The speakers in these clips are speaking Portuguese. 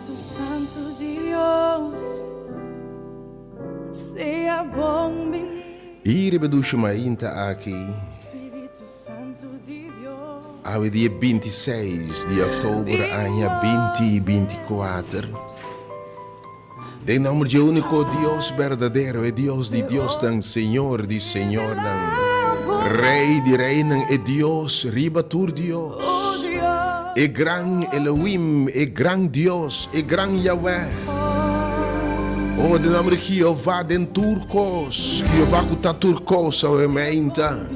Espírito Santo de Dios, sea bom menino. Hier mainta aqui, Espírito Santo de Dios, ao dia 26 de outubro, ano 2024. Em nome de único Deus verdadeiro, é Deus de Deus, dan Senhor de Senhor, dan Rei de Rei, é Deus, ribatur Deus. oh Dios, É gran Elohim, é gran Deus, é gran Yahweh. Oh, de nome de Jeová, den turcos, Jeová cuta turcos, ao ementa.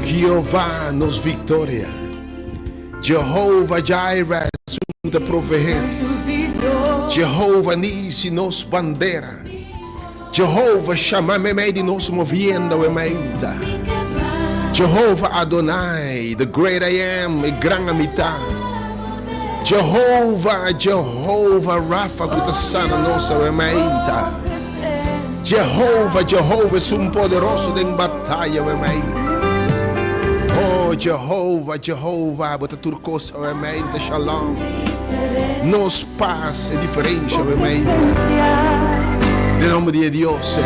Jeová nos vitória. Jehová Jireh, da proveer. Santo de Dios, Jehová Nisi nos bandera. Jehová chama me de nos moviendo ao ementa. Jehová Adonai, the great I am, e gran amita. Jehová Rafa, cuta sana nossa ementa. Jehová é poderoso em batalha, ementa. Oh, Jehová, bota turcosa, ementa, shalom. Nos paz é diferente, ementa. De nome de Deus,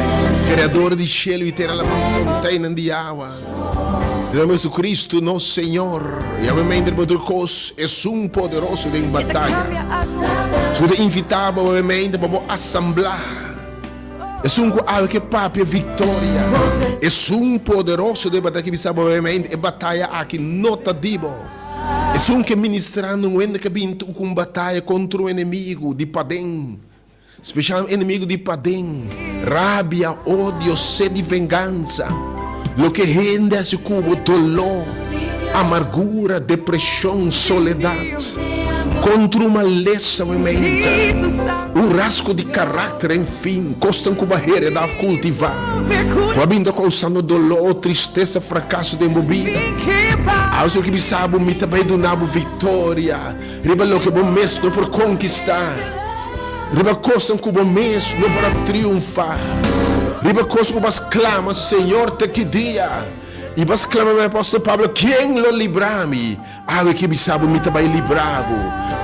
Criador de cielo e terra, uma fontaine de água. De nome de Jesus Cristo, nosso Senhor, e obviamente o turcos é poderoso em batalha. Sudah invitado obviamente para a assembleia. É que papi vitória. É poderoso de batalha que bisa obviamente é batalha aqui nota dibo. É que ministrando um que bintu com batalha contra o inimigo de padem. Especial inimigo de padem. Rabia, ódio, sede e vingança. Lo que rende a seu cubo dolor, amargura, depressão, soledade. Contra uma maleza, obviamente. O rasgo de caráter, enfim, costam com barreira da cultivar. Vindo causando dolor, tristeza, fracasso de movida. Aos que bisabo, me também do nabo vitória. Riba lo que bom mesmo por conquistar. Riba costam com bom mesmo para triunfar. Riba costam com as clamas, Senhor, te que dia. E vas clama o apóstolo Pablo, quem lo libra-me? Algo que bisabo me também libravo.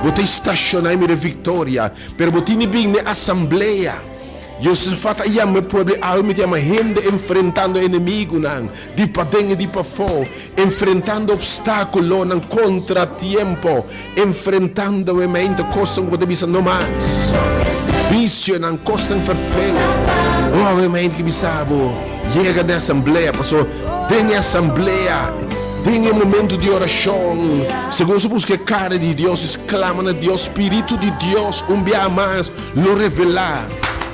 Vou estacionar minha vitória, pero vou ter bem na assembleia. Eu se fata ia me pobre, algo me chama gente enfrentando inimigo nan, de padeng e de pafo, enfrentando obstáculo nan contratiempo, enfrentando o mente costa que bisa no mais. Vício nan costa ferfelo. Obviamente que bisabo chega na assembleia, passou tem assembleia, tem momento de oração. Segundo se busca cara de Deus, exclama a Deus, Espírito de Deus, dia mais, lo revelar.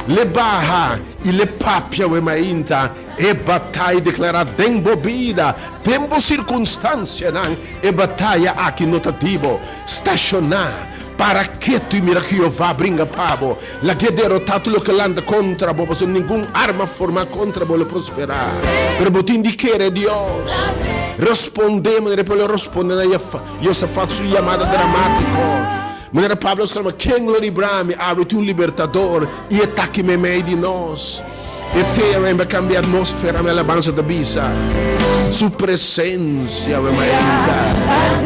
Le barra e le papia o emainta e batalha declarada em bobida, tempo circunstância não e batalha aqui notativo, estacionar para que tu mira que Jeová brinca pavo, la que derrotado lo que landa contra bo, pois nenhum arma forma contra bo le prosperar, pero bo te indiquere Deus, respondemos depois respondendo io se faccio chamada dramático. Maneira Pablo escreve, quem lo libra-me, abre tu libertador e ataque-me meio de nós. E te vai cambiar a atmosfera na alabança da bisa. Sua presença,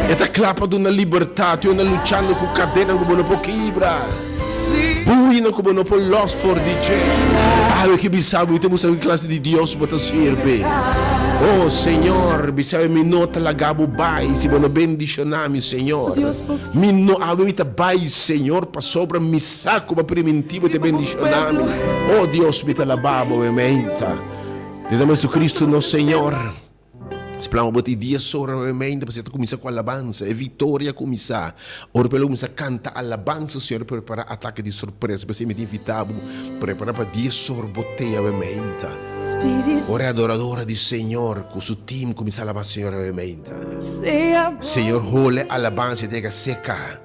e te clapa de uma liberdade, uma luchando com cadena como não pode quebrar. Buina como não pode los for de gente. Algo que bisabo, e temos que classe de Deus para servir. Oh Senhor, bisabo me nota la gabo bai, se bono bendicionami Senhor. Mi no avita bai Senhor pa sobra mi saco pa primitivo te bendicionami. Oh Deus me te la babo e menta. Te damos Jesus Cristo no Senhor. Speriamo che i dia sora ovviamente perché comincia con alabanza e vittoria comincia. Ora per comincia canta alabanza Signore per preparare attacchi di sorpresa perché mi invitavo prepara per dia sora bottiglia ovviamente. Ora adoradora di Signore con su team comincia a alabare Signore ovviamente. Signor hole alabanza e secca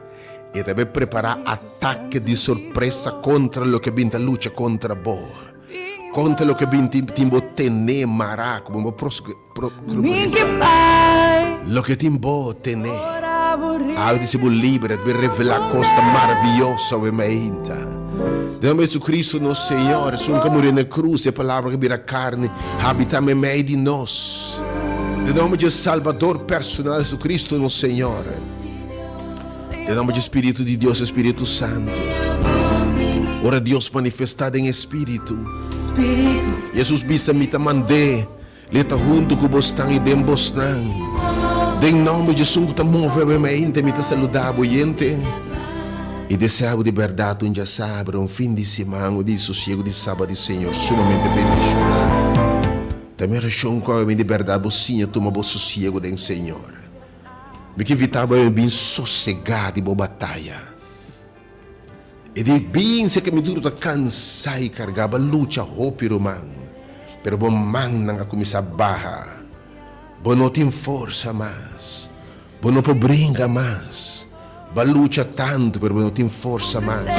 e deve preparare attacchi di sorpresa contro lo che vinta luce contro voi. Conta lo che timbo tene marà come lo che timbo tene audi si vuol libera per rivelare costa maravilhosa ovviamente Deus Jesus Cristo nosso Senhor sun que morreu na cruz a palavra que vira carne habita em meio de nós de nome de Salvador personal Jesus Cristo nosso Senhor Em nome de Espírito de Deus, Espírito Santo. Ora Deus manifestado em Espírito. Jesus bisa mita mande. Leta junto com bostang e dem bostang. Em nome de Jesus, ta move mente, mita saludar boiente. E desejo de verdade um dia sábado, um fim de semana, de sossego de sábado, Senhor, sumamente bendicionado. Também rachou com a de verdade, bocinha, toma bom sossego do Senhor. Me que evitava eu bem sossegado e boa batalha. E de bem se que me duro da cansar e carregava luta, roupa e romã. Pero bom man nang começar barra. Bom não tem força mais. Bom não brinca mais. Balucha tanto, pero não tem força mais.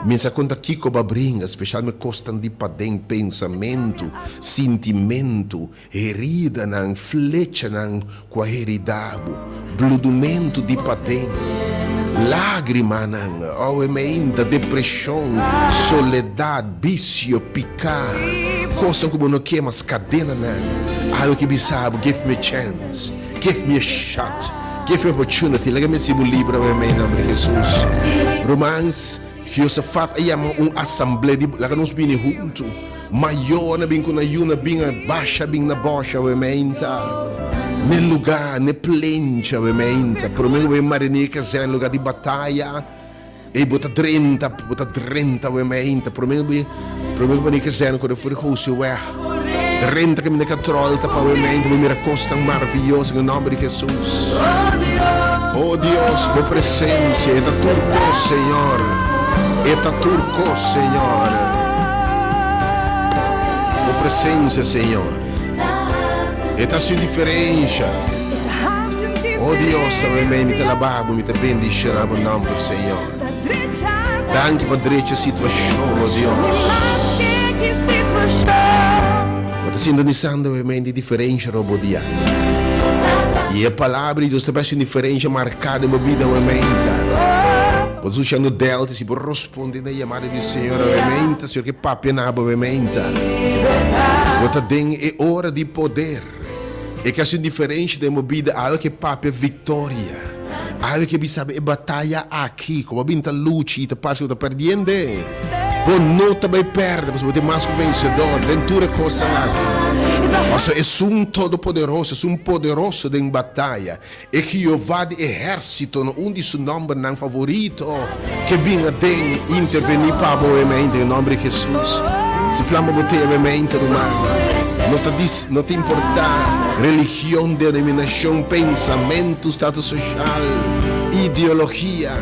Mensa conta Kiko babringa, especialmente costan de padem pensamento, sentimento, herida nang flecha nang qua heridabo, bludumento de padem, lágrima nang, ovviamente depressão, soledade, vício, picar, coisa como não quer mas cadena nang, algo que bisabo, give me a chance, give me a shot. Give me opportunity. Lagay mo si libro may nome de Jesus. Romans, Josafat ayam assembleia de lagay nos bini junto. Maior na bing kuna yun na bing baixa bing na bosha we menta. Ne lugar, ne plencha we menta. Prometo we marinir que já em lugar de batalha. E bota 30 we menta. Prometo we que já quando for hoje we. 30 que me controla para o mente, me recosta maravilhoso em nome de Jesus. Oh Deus, tua presença é da turco, Senhor. É da turco, Senhor. Tua presença, Senhor. É da sua diferença. Oh Deus, a mente te lavabo, me te bendicerá no nome do Senhor. Danke para a direita situação, oh Deus. Sintonizando a mente diferente robo dia. E a palavra de Deus também é diferente marcada em minha vida a mente. Posso usando delta se por responder na chamada do Senhor a mente, Senhor que papi na a mente. Você tem é hora de poder. É que assim diferente da minha vida, algo que papi é vitória. Algo que sabe é batalha aqui, como a binta luta e te passa o perdendo. Bom, não também perde, mas você é mais que vencedor, dentro da coisa lá. Mas é todo-poderoso, é poderoso em batalha. É que Jeová de exército, onde seu nome não favorito, que vinha de intervenir para o mente, em nome de Jesus. Se flama você a mente humana. Não te importa religião, denominação, pensamento, status social, ideologia.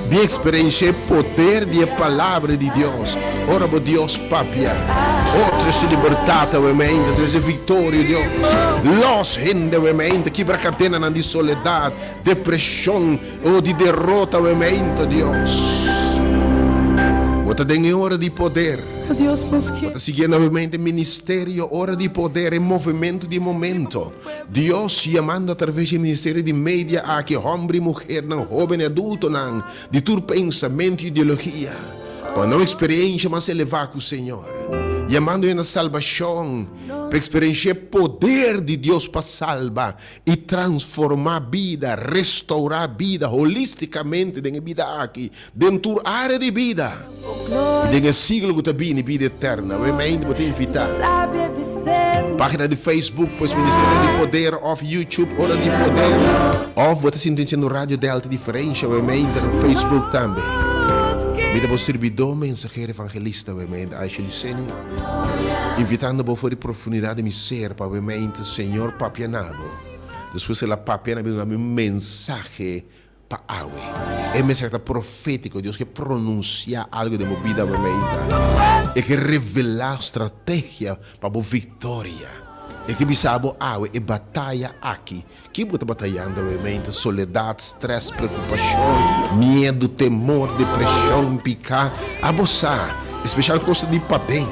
Minha experiência é poder da palavra de Deus. Ora, Deus, papia. Outros se libertata, obviamente, outros vitória, Deus. Los gente, obviamente, quebra cadena de soledade, depressão ou de derrota, obviamente, Deus. Você tem hora de poder. Você sigue novamente ministério, hora de poder, movimento de momento. Deus chamando através do ministério de mídia a que homem e mulher, não, jovem e adulto, não, de todo pensamento e ideologia. Para não experiência, mas elevar com o Senhor. Chamando na salvação, para experienciar poder de Deus para salvar e transformar a vida, restaurar a vida holisticamente na vida aqui, dentro da área de vida. Nesse siglo que está vindo, vida eterna. Eu ainda vou te invitar. Página de Facebook, pois Ministério de Poder, of YouTube, Hora de Poder. Of, você se entende no Rádio Delta Diferença, eu ainda no Facebook também. Vida para o servidor, mensageiro evangelista, eu ainda Aisha Liceni. Invitando para fora de profundidade de ser, para o ainda Senhor Papianabo. Depois ela Papianabo, um mensagem para a é mensagem profético, Deus que pronuncia algo de minha vida, é que revelar estratégia para a vitória. É que bisabo é batalha aqui. Que você está batalhando, obviamente, soledade, stress, preocupação, medo, temor, depressão, picar, abusar, especial coisa de padem.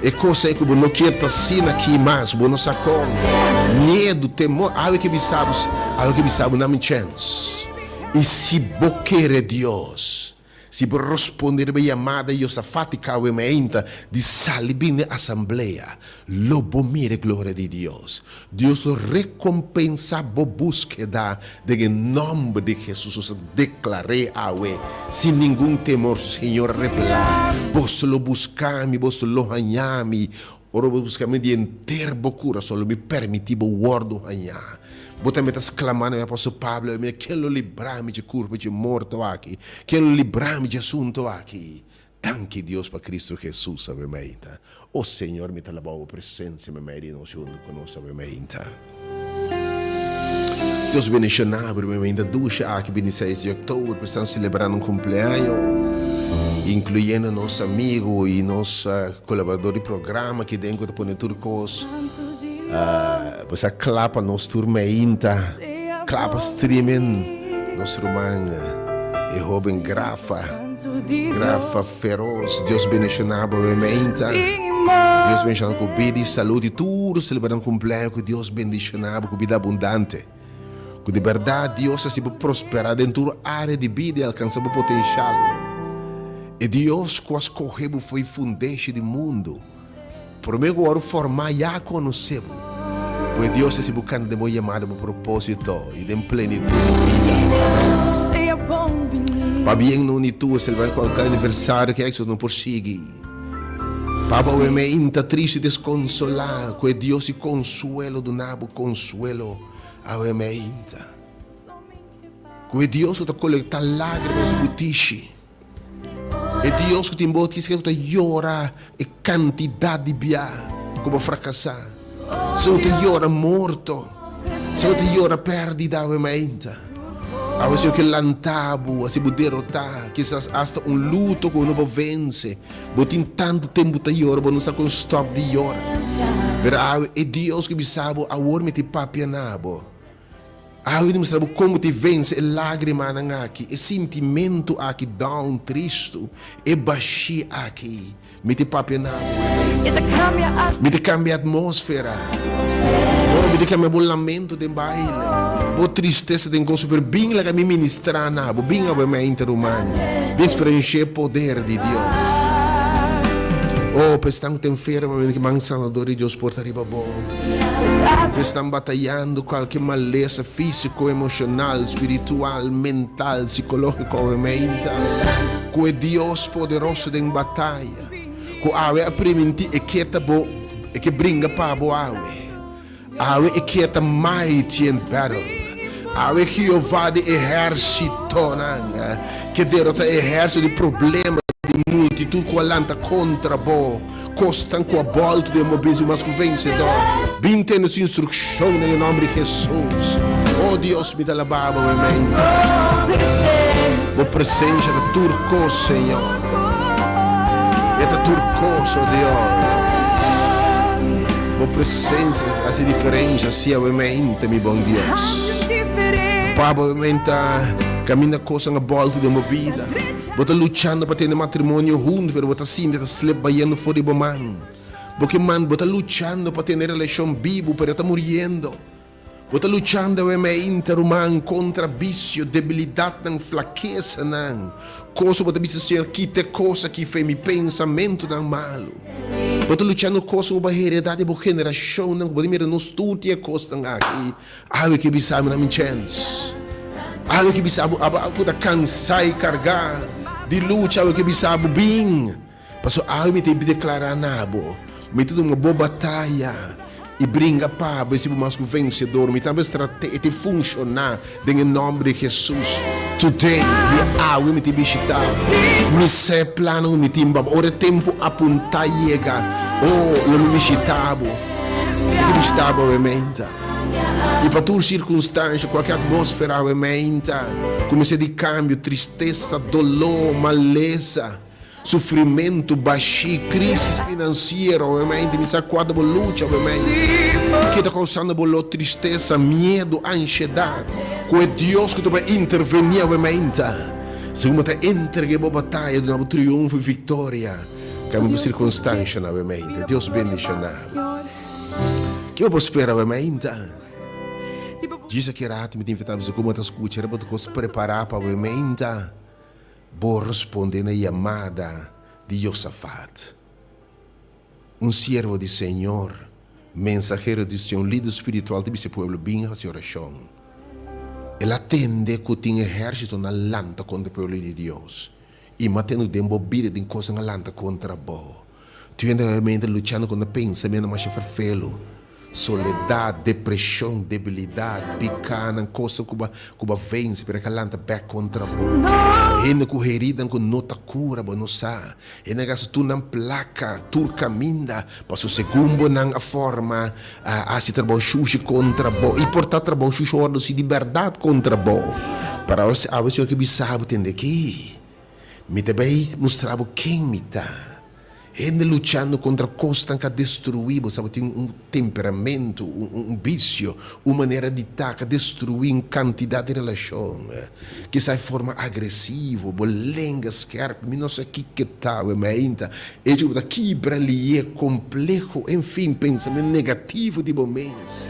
É coisa que não quer estar assim aqui mais, não sacou. Medo, temor, algo que bisabo não me chance. E se você quer Deus, se por responder a chamada e essa fatica de salir na assembleia, lobo mire glória de Deus. Deus recompensa a búsqueda de nome de Jesus, declarei a sem nenhum temor, Senhor revelar, vos lo buscami, vos lo hanhami, ora buscami de inteira bocura, só me permitivo guardo hanhar. Bota me tas clamando ao apóstolo Pablo, me quero livrar-me de corpo de morto aqui, quero livrar-me de assunto aqui. Danke Deus para Cristo Jesus, sabe meita. O Senhor me talabou a presença, me meita, nós juntos conosco, sabe meita. Deus bendicionado, me meita, ducha aqui, 26 de outubro, estamos celebrando um cumpleaños, incluindo nosso amigo e nosso colaborador de programa que dentro do Pone Turcos. Você clapa nos turma inta, clapa streaming, nosso irmão e jovem Grafa feroz, Deus bendicionado, inta. Deus bendicionado com vida e saúde, tudo celebrando cumpleaños, com Deus bendicionado, com vida abundante. Com de verdade, Deus se pode prosperar dentro da área de vida e alcançar o potencial. E Deus quase escorreu foi fundeixe do mundo. Por meio agora formar já conhecemos. Pois Deus se buscando de meu chamado para propósito e de plenitude de vida. Para bem não ni tu celebrar qualquer aniversário que isso não persigue. Para o me inta triste desconsolar, que Deus se consuelo do nabo consuelo ao me inta. Que Deus te coleta lágrimas butiche. E Deus que te embora que te llora e quantidade de bia como fracassar. Se te llora morto, se te llora perdida a mente. A você que lantabo, a se derrotar, que hasta luto que não vence. Botin tanto tempo te llora, não sabe como stop de llora. Pero é Deus que me sabe a orme te papia nabo. Aí mostrar como te vence a lágrima aqui, o sentimento aqui down, triste, e baixi aqui, me te papenado, me te cambia a atmosfera, me te cambia o lamento de baile, a tristeza de super bem lá que me ministrar na, bem a minha interhumana, bem experiência poder de Deus. Oh, pestam te enferma, que mang sanador de Deus porta riba bom. Estão batalhando qualquer maleza físico, emocional, espiritual, mental, psicológico, mental. Que Deus poderoso em batalha. Que awe a permitir e que tá bo e que brinca para bo awe. Awe e que tá mighty in battle. Awe que Jeová de exército, que derrota exército de problemas. De multitud que alanta contra bo, costam com a volta de mobilismo mas que vencedor. Bem tendo sua instrução em nome de Jesus. Oh Deus, me dá a baba, minha mente. A presença da turco, Senhor. E da turco, Deus. A presença, essa diferença, sia a mente, meu bom Deus. Papa, minha mente, caminha coisa na volta de uma vida. Você lutando para ter matrimônio junto, mas você sim está slebayando fora do man. Porque man, você lutando para ter relação viva, mas está morrendo. Você lutando para interhumano contra vício, debilidade, fraqueza, coisa para você que te coisa que fez meu pensamento não malo. Você lutando coisa para heredade da geração, não pode mirar nos tudo e coisa aqui. Algo que você sabe na minha chance. Algo que você sabe, algo que cansar e carregar. De luta, algo que me sabe bem. Passou algo me tem que declarar nabo. Me tem uma boa batalha. E brinca para esse masco vencedor. Me tem uma estratégia de funcionar. Em nome de Jesus. Today, me algo me tem que visitar. Me sei plano, me tem que ora tempo apontar e chega. Oh, eu me visitava. Me visitava, obviamente. E para toda circunstância, qualquer atmosfera, obviamente, comecei de câmbio, tristeza, dolor, maleza, sofrimento, baixi, crise financeira, obviamente, me sacoada por luta, obviamente, que está causando dolor, tristeza, medo, ansiedade, que é Deus que vai intervenir, obviamente, segundo te entregue a batalha, de um triunfo e vitória, que é uma circunstância, obviamente, Deus bendicionado. Que eu posso esperar, obviamente? Diz que era me invitava a como te escutar, para te preparar para o momento. vou responder na chamada de Josafat. Um servo do Senhor, mensageiro do Senhor, líder espiritual de seu povo, bem a sua oração. Ele atende que tem exército na lanta contra o povo de Deus. E matando de embobida de coisa na lanta contra o bo. Tu ainda realmente lutando com o pensamento mais farfelo. Soledade, depressão, debilidade, picana, coisa que vence para que lanta back contra o bo. Ainda com herida com nota cura, bo não sa. Ainda que tu não placa, tu caminha, para o segundo não a forma a se trabalhar contra o bo. E portar trabalho de liberdade contra o bo. Para a senhora que sabe entender que me também mostrava quem me está. Ele lutando contra coisas que destruíram, sabe, tem um temperamento, um vício, uma maneira de estar que destruir uma quantidade de relação, que sai de forma agressiva, bolenga, scarpa, não sei o que tal, mas e tipo da quebra ali é complexo, enfim, pensamento negativo de momentos.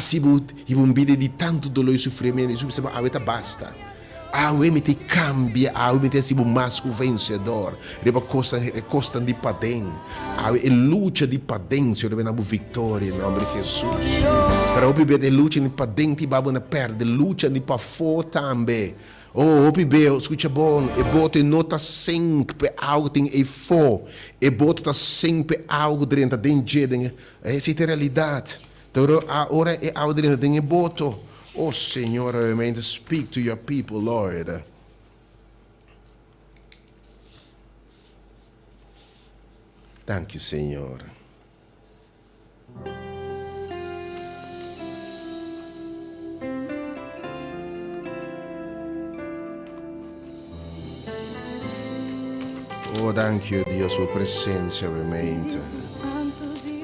Se você vida de tanto dolor e sofrimento, isso você vai basta. Me te cambia, me te sido mais vencedor. Reba costa de padem. E luta de padem, se eu na vitória em nome de Jesus. Para o bebê de luta de padem, ti babo na perde, luta de pa fo também. O bebê, escuta bom, e bota nota sempre algo tem e fo, e bota sempre algo dentro de essa é a realidade. Então, agora é algo dentro de boto. Oh, Senhor, realmente, speak to your people, Lord. Thank you, Senhor. Oh, thank you, Deus, por presença, realmente.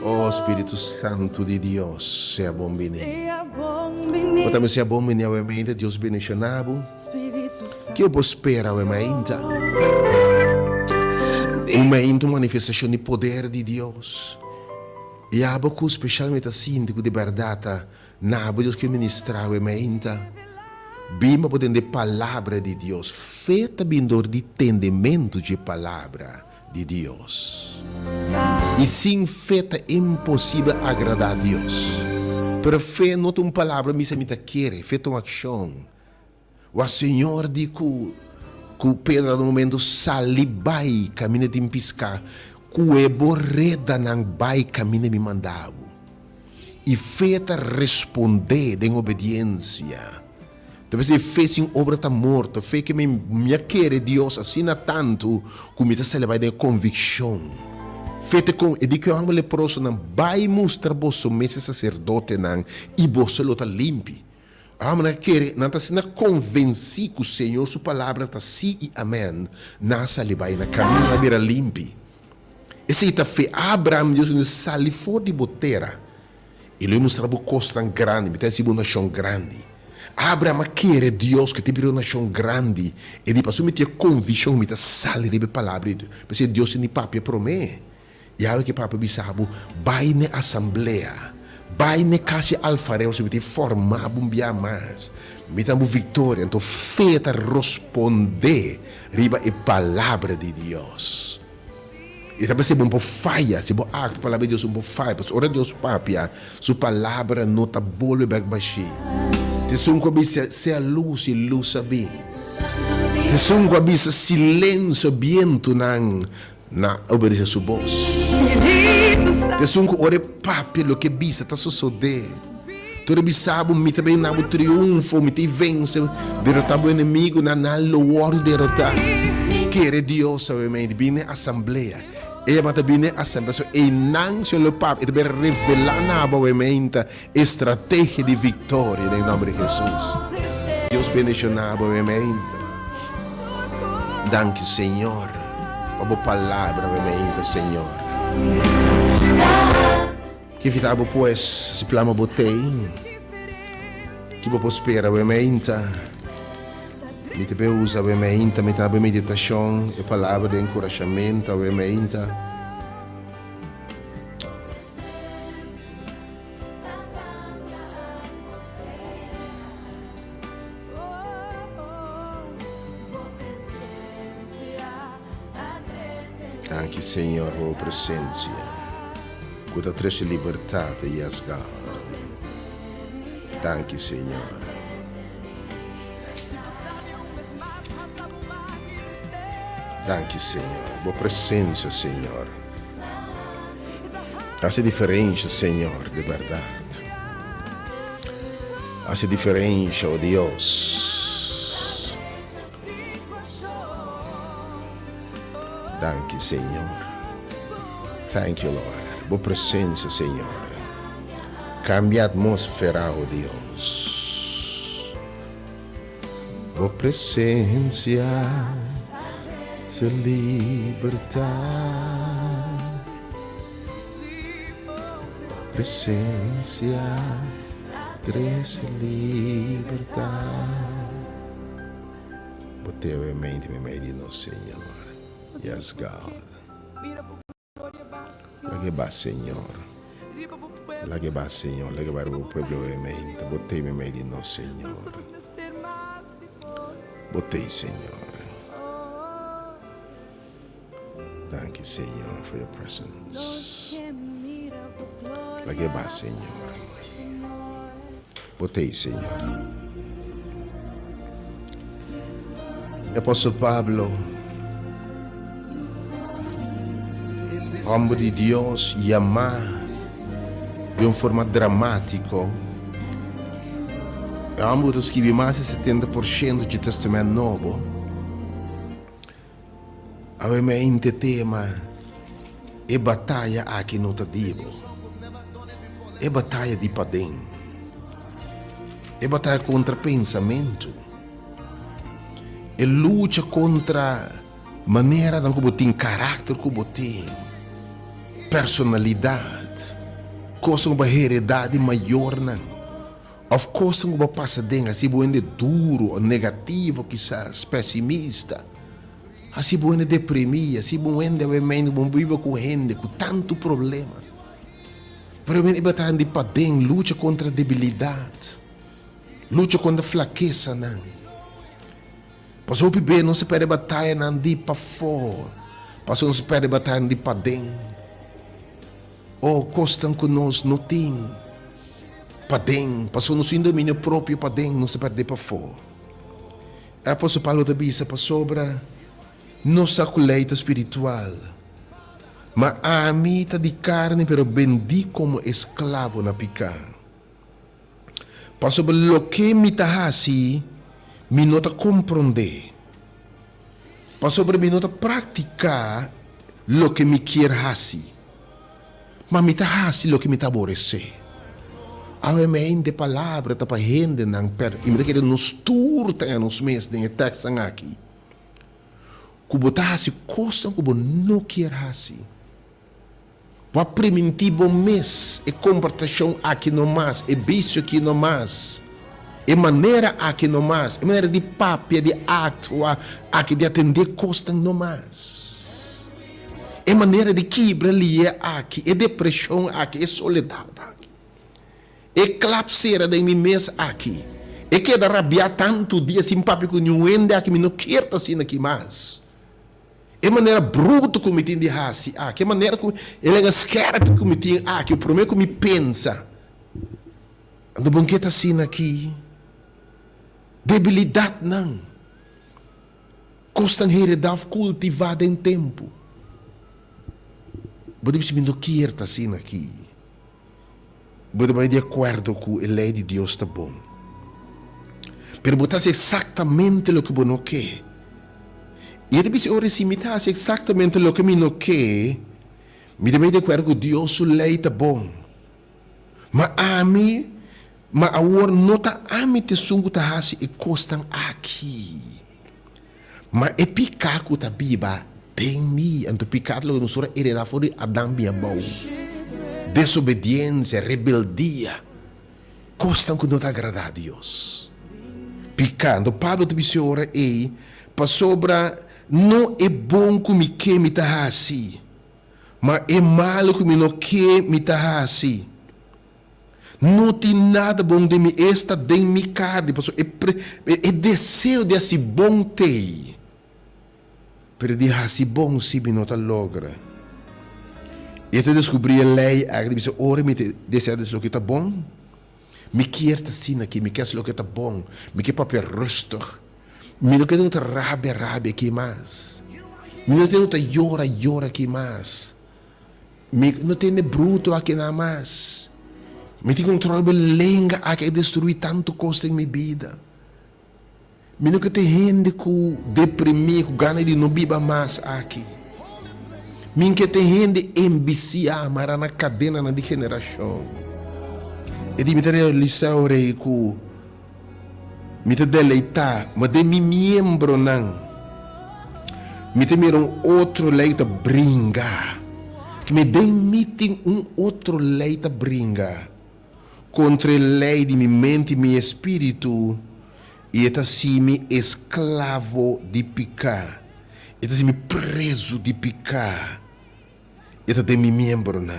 Oh, Espírito Santo de Deus, seja bem-vindo. Potamos ser bom realmente, Deus bendicionado. Que eu posso esperar realmente. Uma manifestação de poder de Deus. E há pouco especialmente assim, de verdade, na Deus que ministrar realmente. Bima podendo de palavra de Deus, feita bindor de entendimento de palavra de Deus. E sem feita é impossível agradar a Deus. Pero fé não tem uma palavra, missa me quer, feita uma ação. O Senhor diz que Pedro no momento salibai caminha de piscar, que é borreda não vai caminha me mandava. E feita responder em obediência. Talvez se fez em obra tá morta, fé que me quer Deus assim tanto, que me salibai de convicção. Feita com e que o homem leproso não vai mostrar vosso messe sacerdote não e vosso lota limpe. A homem quer não está sendo convencido que o Senhor sua palavra está sim e amém. Na salibai na caminho na beira limpe. Esse está fé Abraão Deus nos sali fora de boteira. Ele mostrava costa tão grande, me tem uma nação grande. Abraão quer Deus que tem uma nação grande e depois me tem convicção me tá sali de palavra. Porque Deus tem papo para mim. E aí que papo bisabo vai na assembleia, vai na casa alfareu se me formar bumbia mais, me dá vitória, então feita responder riba a palavra de Deus. E também se bom falha, se bom acto palavra de Deus bom falha, porque ora Deus papia, sua palavra não tá bolo back baixi. Te sunco bisa se a luz e luz sabe. Te sunco bisa silêncio viento na obedecer sua voz. Te sunco ore papi lo que bisa tá suceder. Tu rebisabo mi também na triunfo, mi te vence, derrotar o inimigo na loor derrotar. Quer Deus obviamente bine assembleia. E mata bine assembleia e não se lo papi, e deve revelar na obviamente estratégia de vitória em nome de Jesus. Deus bendicionar obviamente. Danke Senhor. A palavra, obviamente, Senhor. Que vitabo, pois, se plama botei. Que vou esperar, obviamente. Me te usa, obviamente, me trabe meditação e palavra de encorajamento, obviamente. Danke, Senhor, por presença. Que te traz liberdade e asgar. Danke, Senhor. Danke, Senhor. Boa presença, Senhor. Hace diferença, Senhor, de verdade. Hace diferença, oh Deus. Danke, Senhor. Thank you, Lord. Boa presença, Senhor. Cambia a atmosfera, oh Deus. Boa presença. Se libertar, presença, traz libertar. Botei a mente de nós, Senhor. Yes, God. Lageba, Senhor. Lageba, Senhor. Lageba o povo em mente. Botei a mente de nós, Senhor. Botei, Senhor. Thank you, Senhor, for your presence. Lageba, Senhor. Botei, Senhor. Apóstolo Pablo, homem de Deus, chamar de uma forma dramática. É homem que escreve mais de 70% do Testamento Novo. Ovviamente tema é batalha aqui no Tadibo. É batalha de padem. É batalha contra pensamento. É luta contra maneira de como tem caráter, como tem personalidade. Coisa como heredade maior, não. Of course, como passa dentro, assim, boende duro, ou negativo, quizás, pessimista. Assim, boende deprimir, assim, boende, obviamente, vive correndo, com tanto problema. Pero, obviamente, batalha de padem, luta contra a debilidade. Luta contra a fraqueza, não. Passou o bebê, não se perde batalha, não, de para fora. Passou, não se perde batalha de padem. Oh, costam conosco, não tem. Padem, passou no seu domínio próprio, padem, não se perde para fora. O apóstolo Paulo também se passou sobre nossa colheita espiritual. Mas a mita de carne, pero bendi como esclavo na pecado. Passou sobre o que me está assim, me nota compreender. Passou sobre me nota praticar o que me quer assim. Mas me está assim o que me está aborrecer. Obviamente, a palavra está para gente, não per. E me quer nos turta nos meses de texto aqui. Cubo está assim, coisa como não quer assim. O primitivo mês é comportação aqui no mais, é vício aqui no mais, é maneira aqui no mais, é maneira de papel, de actuar, aqui de atender costa no mais. É maneira de quebra ali aqui, é depressão aqui, é soledade aqui. É clapseira de mim mesmo aqui. É que da rabiar tanto dia assim papi com nenhum ende aqui, me não quer assim aqui mais. É maneira bruta como me tem de raci, que maneira como ele é esquerda como me tem, que o primeiro como me pensa. Do banquete assim aqui, debilidade não. Costam heredade cultivada em tempo. Podemos me não querer assim aqui. Podemos de acordo com a lei de Deus está bom. Pero botar exatamente o que você não quer. E ele disse, ora, se me dá exatamente o que me não quer, me dá de acordo com Deus, o lei está bom. Mas a mim, mas agora não está a mim te sungo tá assim e costam aqui. Mas é picar que tá biba tem me, então picar lo não só heredar fora Adão minha bom. Desobediência, rebeldia, costam que não está agradar a Deus. Picando, Pablo te disse, ora, para sobra não é bom que me está assim, mas é malo que não quer me está assim. Não tem nada bom de mim, esta de me carne, é desejo de assim bom ter. Pero di si bom si minota logra. E tu descobri lei, a que disse, ora me desejas lo que tá bom. Me quer tá assim aqui, me quer lo que tá bom. Me quer papel rustig. Me não quer não tá rabia aqui mais. Me não tem não tá llora aqui mais. Me não tem bruto aqui nada mais. Me tem um trabalho a que destruir tanto custo em minha vida. Me não quer ter gente que deprimir, que gana de não beber mais aqui. Me quer ter gente ambiciar, mas na cadena na degeneração. E de me ter lição rei que me te deleitar, mas de mi membro não. Me te mira outro leite brinca. Que me demite outro leite brinca. Contra a lei de minha mente e meu espírito. E está assim me escravo de picar. Está assim me preso de picar. E está de mi membro não.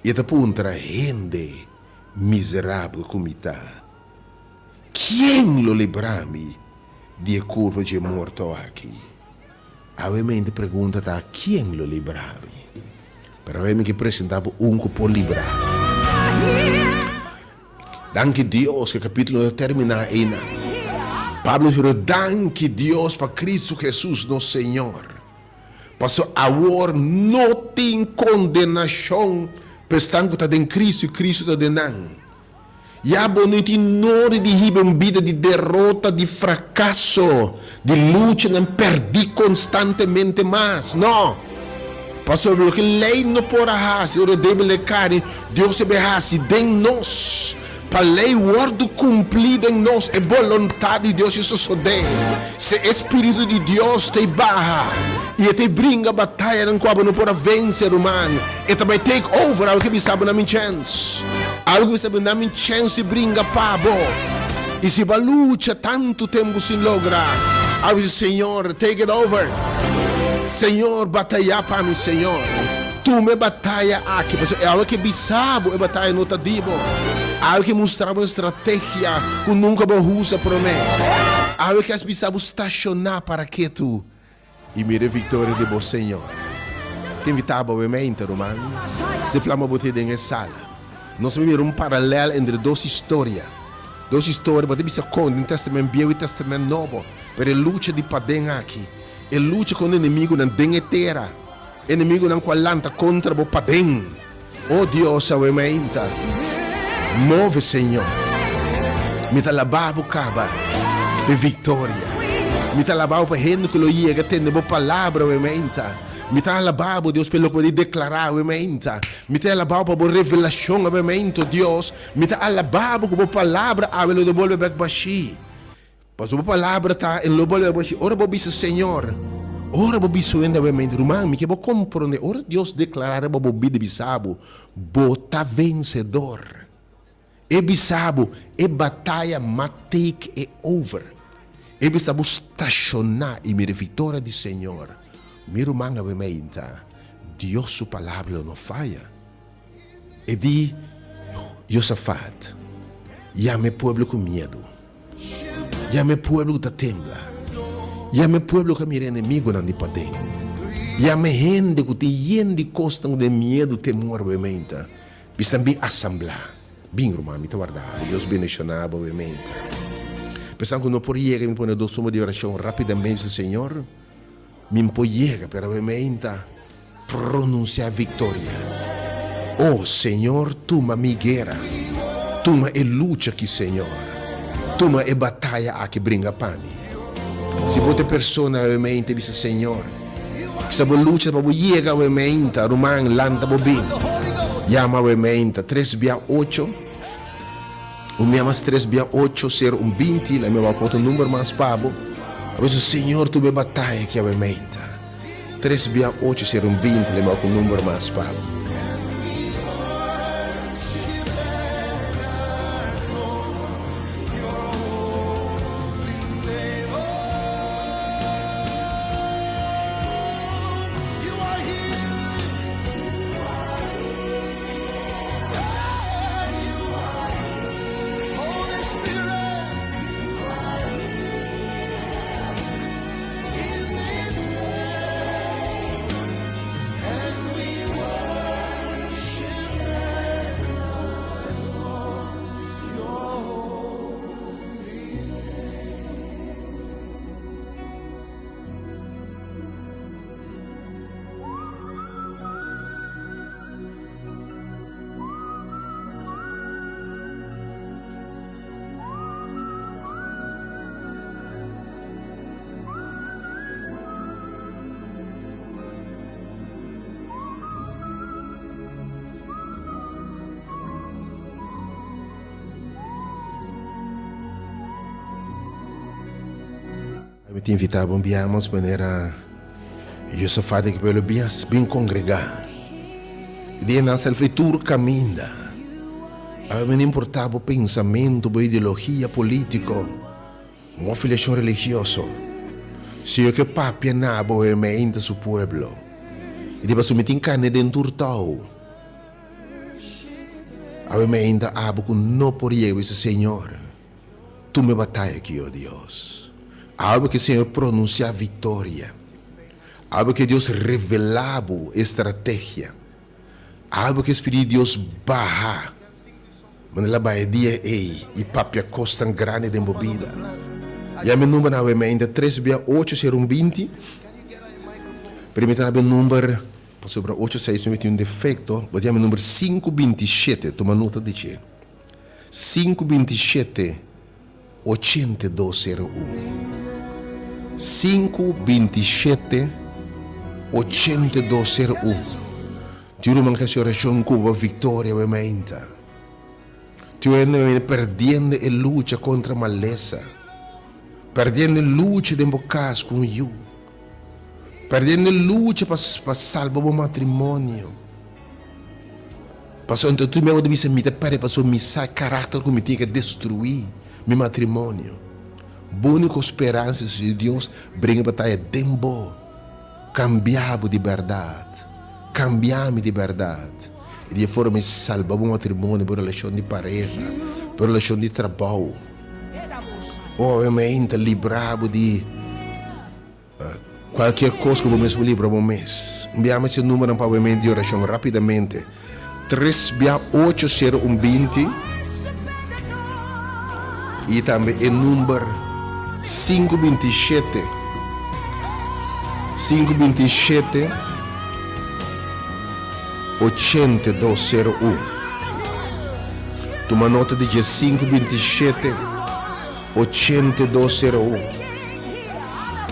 E está contra gente miserável como está. Quem lo libra-me de culpa de morto aqui? A mente pergunta tá quem lo libra-me? Pero a que apresentava que pode livrar. Danke Deus que o capítulo termina aí. Pablo falou, danke Deus para Cristo Jesus, nosso Senhor. Passou agora não tem condenação, prestando que está em Cristo e Cristo está dentro. Já bonito ignore de vida de derrota, de fracasso, de luta, não perdi constantemente mais. Não. Pastor, porque lei não pode fazer, eu devo lecar, Deus se berrasse de nós. Para a lei word cumprida em nós, é vontade de Deus, isso só Deus. Se o Espírito de Deus te barra, e te brinca a batalha, não pode vencer, humano. E também take over, algo que me sabe na minha chance. Algo que me sabe na minha chance, e brinca pabo. E se vai luta tanto tempo sem lograr, algo que Senhor, take it over. Senhor, batalha para mim, Senhor. Tu me batalha aqui, mas é algo que me sabe, é batalha no tadibo. Algo que mostrava uma estratégia que nunca vou usar para mim. Algo que as pessoas estacionar para que tu e mire a vitória de você, Senhor. Te invitava a mim, irmão. Se flama você dentro da sala. Nós vamos paralelo entre duas histórias. Duas histórias, mas você conta no Testamento Velho e Testamento Novo. Para a luta de padem aqui. A luta com o inimigo na dengetera. O inimigo na qualanta contra o padem. Oh Deus, a mim. Move, Senhor. Me tá lavando caba de vitória. Me tá lavando para gente que lo llega tendo boa palavra, obviamente. Me tá lavando, Deus, pelo poder declarar, obviamente. Me tá lavando para revelação, obviamente, Deus. Me tá lavando com boa palavra, a velo de volver back baixi. Mas boa palavra tá em lo volver baixi. Ora, bobiso, Senhor. Ora, bobiso, obviamente, irmão, me que vou compreender. Ora, Deus declarar, bobido, bisabo, bota vencedor. E bisabo, e batalha matei é over. E bisabo estacionar e me vitória do Senhor. Meu irmão, Deus sua palavra não falha. E di, Josafat, já me povo com medo. Já me povo da tembla. Já me povo que mira inimigo não de padem. Já me gente que te yende costam de medo, temor, obviamente. Bis também assemblar. Bem, irmão, me guardava. Deus bendicionava, obviamente. Pensando que não podia me pôr do sumo de oração rapidamente, Senhor. Me podia, pero obviamente, pronunciar vitória. Oh, Senhor, tu me guerra. Tu me luta aqui, Senhor. Tu me batalha aqui, brinca para mim. Se você persona, obviamente, diz, Senhor, que se você luta, você chega, obviamente, irmão, lanta bem. Llama obviamente 368. O meu mais 368 ser 20, la meu aponta número mais pabo. A vezes Senhor tu me batalha que obviamente. 368 ser 20, la meu aponta número mais pabo. te invitava ambiamos maneira eu só falo que pelo bem congregar dia nossa futuro caminha a mim importava o pensamento a ideologia político uma filiação religiosa se eu que papia nabo e me entra su pueblo e depois me tem carne dentro tal a me ainda abo com não por eu Senhor tu me batalha aqui ó Deus abo que o Senhor pronuncia a vitória abo que Deus revelava estratégia abo que o Espírito de Deus barra mas ela vai dia e papia costa grande de embobida e a meu número é ainda 3680120 permita a meu número sobre 8691 defeito vou ter meu número 527 toma nota de che 527 8201 527 8201 Tiro manca se oração com a vitória veramente tu é perdendo a luta contra a maleza perdendo a luta de embocas com you perdendo a luta para salvar o matrimônio passando tu me deve me pare passou me sai caráter como tinha que destruir meu matrimônio única esperança se Deus brinca batalha dembo cambiamo de verdade e de forma de salvar o matrimônio por relação de pareja por relação de trabalho obviamente librado de qualquer coisa como mesmo livro ao mês enviamos esse número para o momento de oração rapidamente 38020 e também o número 527 8201 toma nota de 527 8201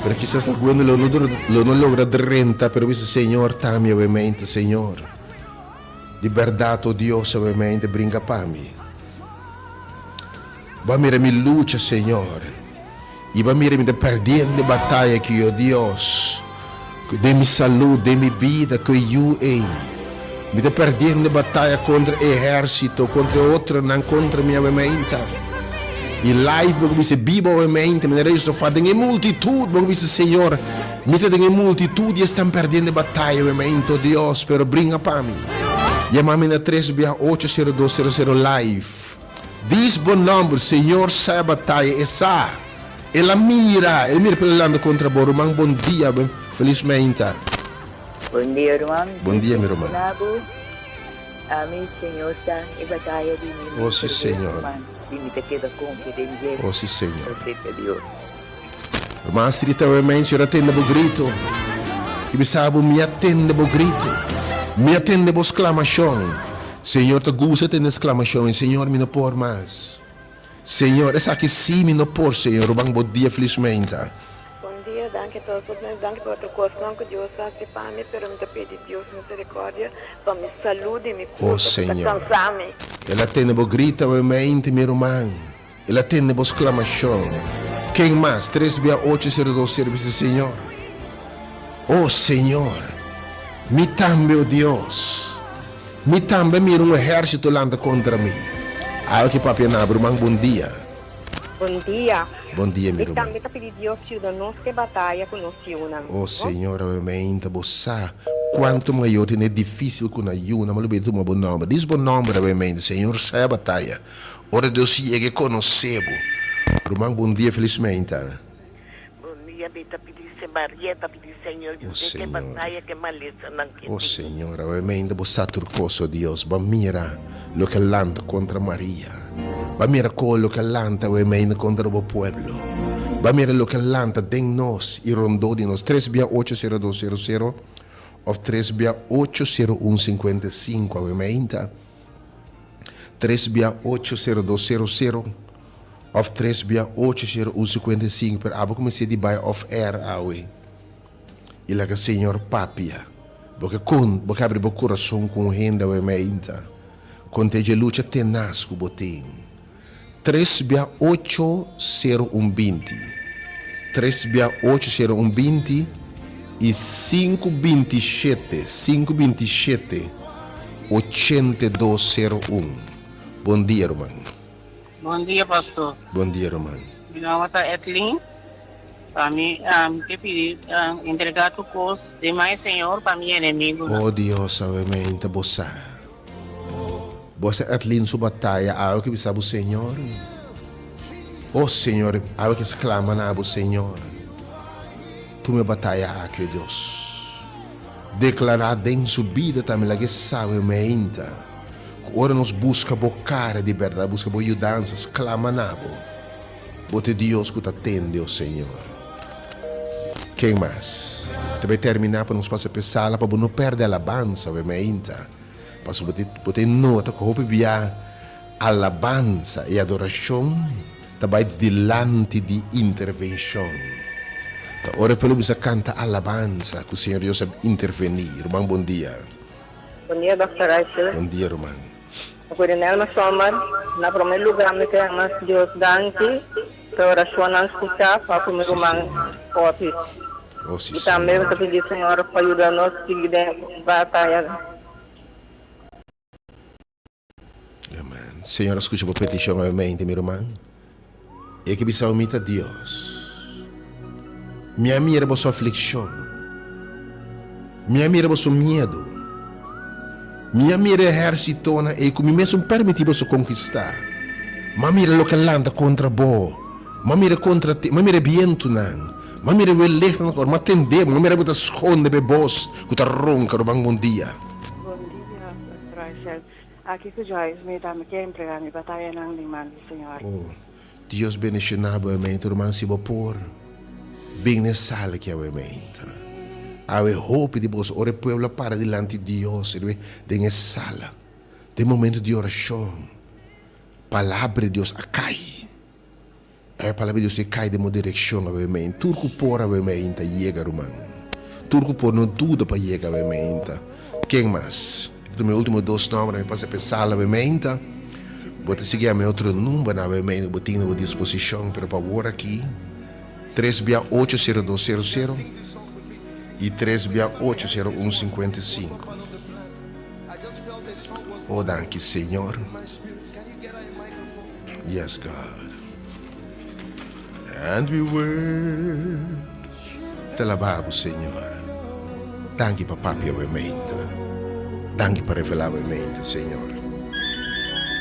para quizás alguno lo no logra 30 pero dice Señor también obviamente Señor de verdad oh Dios obviamente brinca para mí va a mirar mi lucha Señor y va a mirar mi perdiendo batalla que oh Dios de mi salud de mi vida que yo me está perdendo batalha contra ejército, contra outro, não contra minha mente. E live, porque você vive a mente, mas eu estou fazendo em multitude, porque você, Senhor, me está em multitude e estão perdendo batalha, a mente, Deus, pero brinca para mim. Chama-me na 3680200 live. Diz bom número, Senhor, sai a batalha, essa. Ele mira pelo contra o Borumang, bom dia, felizmente. Bom dia, irmão. Bom dia, meu irmão. Amém, Senhor, está em batalha de mim. Oh, sim, Senhor. Oh, sim, Senhor. Irmã Strita, irmã, Senhor, atenda o grito. Que me sabe, me atende o grito. Me atende a exclamação. Senhor, te gusta de exclamação. Senhor, me não por mais. Senhor, essa aqui sim me não por, Senhor. Bom dia, felizmente. Danke a todos, danke por outro coração que Deus faz para mim, pero me pedir Deus misericórdia para minha saúde e minha oh Senhor, ela tem o grito a mente, meu irmão, ela tem a exclamação. Quem mais? 36802 serviço, Senhor. Oh Senhor, me também, oh Deus, me também mira exército landa contra mim. Ah, que papai na irmão, bom dia. Bom dia. Bom dia, meu irmão. E também pedir Deus que nós que batalha com nós una. Oh Senhor, obviamente, você quanto maior é difícil com a ajuda, mas eu bom nome. Diz bom nome, obviamente, Senhor, sai a batalha. Ora Deus chega a conhecer. Irmão, bom dia, felizmente. Bom dia, beta pedir Marieta, pedir Senhor, oh, que batalha, que maleza não quer. Oh Senhor, obviamente, você turcoso, Deus, va mira lo que lanta contra Maria. Va mira quello che lanta obviamente contra o pueblo. Va mira lo che lanta den nos e rondou de nós 3680200 ou 3680155 obviamente. 3680200 ou 3680155 per abo come si di by off air awe. E la che Senhor papia. Porque abre o coração com renda obviamente. Contegia luta tenaz com o botim. 3680120 3680120 e 527 8201. Bom dia, Roman. Bom dia, pastor. Bom dia, Roman. Meu nome é Etlin. Para mim, eu pedi entregar o curso de mais Senhor para meu inimigo. Oh Deus, obviamente, você. Você Etlin sua batalha, algo que sabe o Senhor. Oh Senhor, algo que exclama na o Senhor. Tu me batalha aqui, Deus. Declarar em subida também lá que sabe obviamente. Ora nos busca bocara de verdade, busca boa ajudança, clama na bo. Bote Deus que te atende, oh Senhor. Quem mais? Também terminar para nos passar a sala para não perder a alabança, obviamente. Para bote nota que roupa via alabança e adoração também delante de intervenção. Ora pelo bisa canta alabança que o Senhor Deus sabe intervenir. Irmão, bom dia. Bom dia, Dr. Rachel. Bom dia, irmão. Coronel Masomar, na primeiro lugar, me queremos Deus danke, pela oração não escutar, para o meu irmão forte. Oh, sim, E também Senhor. eu pedi, Senhor, para ajudar-nos a seguir a batalha. Amém. Senhor, escuta a petição, obviamente, meu irmão. E que bisa omita Deus. Minha mira a sua aflição. Minha mira a seu medo. Minha mira exercitona e que me mesmo permitir você conquistar. Mas mira lo que landa contra bo. Mas mira contra ti. Mas mira viento não. Mas mira o eleito não. Mas tende. Mas mira você esconde bebos. Que te ronca no bom dia. Bom dia, Rachel. Aqui que Joyce me dá me quer entregar minha batalha não limão, Senhor. Oh, Deus bendicionado, obviamente, irmão, se por bem nessa sala que obviamente. Há hope de você, ora pueblo para diante de Deus, de essa sala, de momento de oração, palavra de Deus cai. A palavra de Deus cai de uma direção, obviamente. Tudo que por obviamente chega, irmão. Tudo que por não tudo para chegar, obviamente. Quem mais? Dos meus últimos dois nomes, me passa a sala, obviamente. Vou seguir a meu outro número, obviamente, vou ter à disposição, para agora aqui. 3680200 e 3680155. Oh, danke, Senhor. Yes, God. And we were. Te lavabo, Senhor. Danke, papà, obviamente. Danke para revelar, obviamente, Senhor.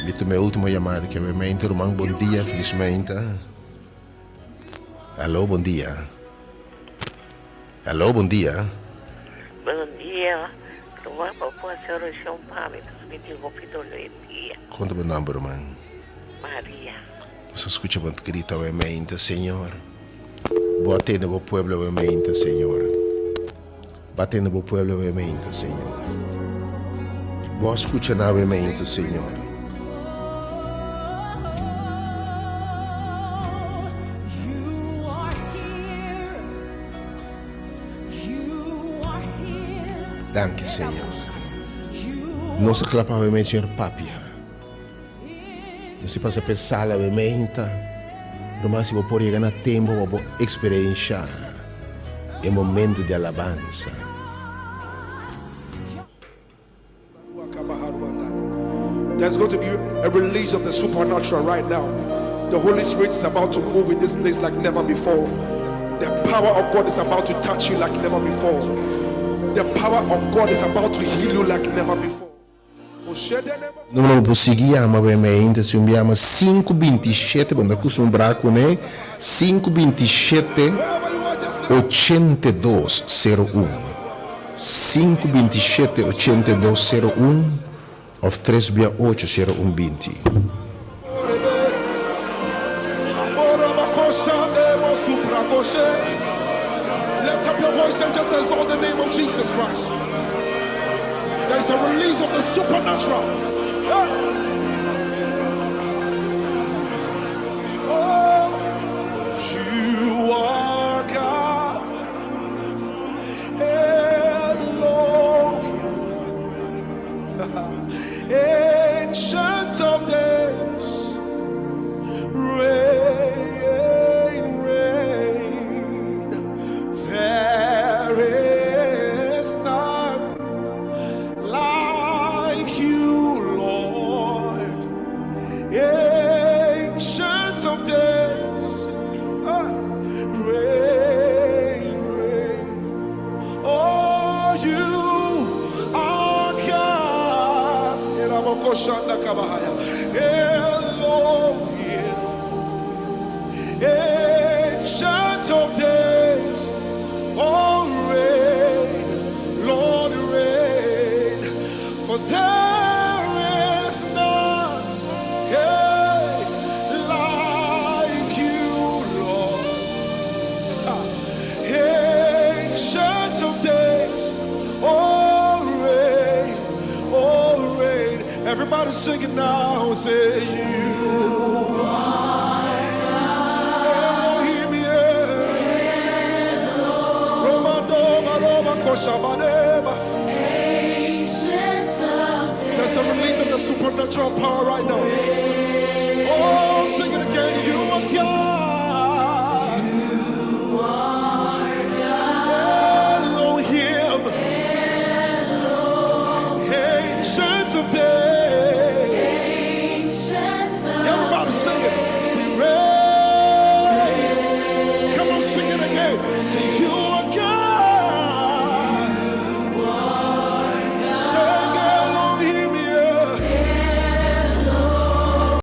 Vito minha última chamada, que obviamente, irmão, bom dia, felizmente. Alô, bom dia. Alô, bom dia. Bom dia. Eu vou fazer oração para mim, me digo que estou dia. Conta o nome, irmão. Maria. Você escuta quanto grita, obviamente, Senhor. Batendo no povo, obviamente, Senhor. Batendo no povo, obviamente, Senhor. Boa escuta, obviamente, Senhor. Danke, Senhor. Nossa clapa, obviamente, Senhor Papia. Você passa a pensar, obviamente, mas se você pode chegar no tempo, você pode experienciar o momento de alabança. There's going to be a release of the supernatural right now. The Holy Spirit is about to move in this place like never before. The power of God is about to touch you like never before. The power of God is about to heal you like never before. Não conseguiamo ovviamente se abbiamo 527 quando questo un bracco ne 527 8201 527 8201 of 3680120. Lift up your voice and just exalt the name of Jesus Christ. There is a release of the supernatural. Oh, you are God. Elohim. Ancient of days. Reign, reign. Shanda Kabahaya. Elohim, Ancient of Days, oh reign, Lord reign, for there is none like you, Lord. Ancient of Days, oh reign. Everybody sing it now, say you are Elohim, Roma Koshabaneba. There's a release of the supernatural power right now.